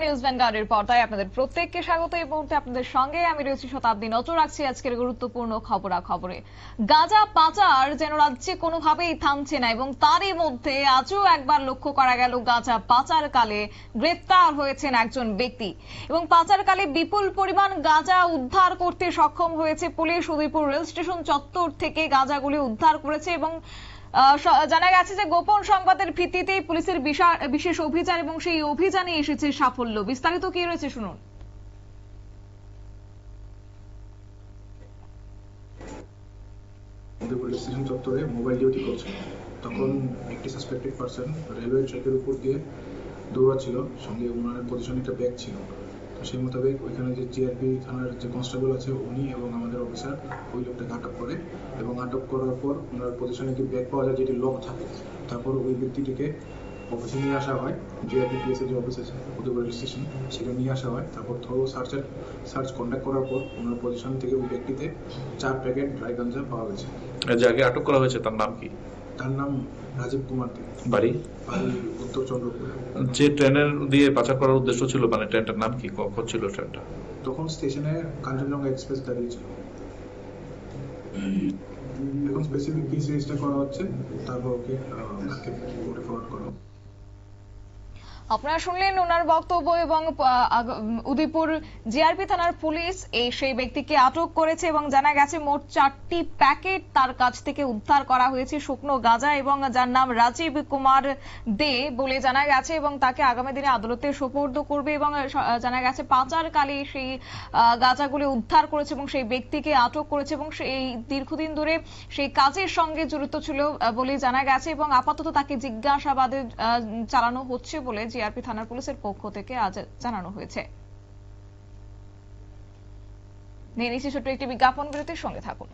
News ভ্যানগার্ডের পর্দায় আপনাদের প্রত্যেককে স্বাগত। এই মুহূর্তে আপনাদের সঙ্গে আমি রয়েছি শতাব্দী। নজর রাখছি আজকের গুরুত্বপূর্ণ খবরাখবরে। গাঁজা পাচার যেন রাজ্যে কোনোভাবেই থামছে না এবং তারই মধ্যে আজও একবার লক্ষ্য করা গেল গাঁজা পাচারকালে গ্রেফতার হয়েছেন একজন ব্যক্তি এবং পাচারকালে বিপুল পরিমাণ গাঁজা উদ্ধার করতে সক্ষম হয়েছে পুলিশ। উদয়পুর রেল স্টেশন চত্বর থেকে গাঁজাগুলি উদ্ধার করেছে এবং জানা গেছে যে গোপন সংবাদের ভিত্তিতেই পুলিশের বিশেষ অভিযান এবং সেই অভিযানে এসেছে সাফল্য। বিস্তারিত কি রয়েছে শুনুন। উদয়পুর স্টেশন চত্বরে মোবাইল ডিউটি করছিল, তখন একটি সাসপেক্টেড পারসন রেলওয়ে ট্র্যাকের উপর দিয়ে দৌড়াচ্ছিল, সঙ্গে ওনার পজিশনে একটা ব্যাগ ছিল। তো সেই মোতাবেক ওইখানে যে জিআরপি থানার যে কনস্টেবল আছে উনি এবং আমাদের অফিসার ওই লোকটাকে আটক করে, এবং আটক করার পর ওনার পজিশনে একটি ব্যাগ পাওয়া যায় যেটি লক থাকে। তারপর ওই ব্যক্তিটিকে অফিসে নিয়ে আসা হয়, জিআরপি পিএস এর যে অফিস আছে উদয়পুর স্টেশন, সেটা নিয়ে আসা হয়। তারপর থরো সার্চ কন্ডাক্ট করার পর ওনার পজিশন থেকে ওই ব্যক্তিতে 4 প্যাকেট ড্রাই গাঞ্জা পাওয়া গেছে। যাকে আটক করা হয়েছে তার নাম কি? তার নাম রাজীব কুমার দে, বাড়ি উত্তর চন্দ্রপুর। যে ট্রেনের দিয়ে পাচার করার উদ্দেশ্য ছিল, মানে ট্রেনটার নাম কি, কখন ছিল ট্রেনটা? তখন স্টেশনে কাঞ্চনজঙ্ঘা এক্সপ্রেস দাঁড়িয়েছিল। এখন স্পেসিফিক কেস রেজিস্টার করা হচ্ছে, তারপর ওকে কোর্টে ফরওয়ার্ড করা হবে। আপনারা শুনলেন ওনার বক্তব্য এবং উদয়পুর জিআরপি থানার পুলিশ সেই ব্যক্তিকে আটক করেছে এবং জানা গেছে মোট 4টি প্যাকেট তার কাছ থেকে উদ্ধার করা হয়েছে শুকনো গাঁজা, এবং যার নাম রাজীব কুমার দে বলে জানা গেছে, এবং তাকে আগামী দিনে আদালতে সোপর্দ করবে। এবং জানা গেছে পাচারকালে সেই গাঁজাগুলি উদ্ধার করেছে এবং সেই ব্যক্তিকে আটক করেছে এবং সেই দীর্ঘদিন ধরে সেই কাজের সঙ্গে জড়িত ছিল বলে জানা গেছে, এবং আপাতত তাকে জিজ্ঞাসাবাদে চালানো হচ্ছে বলে জিআরপি থানার পুলিশের পক্ষ থেকে আজ জানানো হয়েছে। নিয়ে নিচ্ছি ছোট্ট একটি বিজ্ঞাপন বিরতির সঙ্গে থাকুন।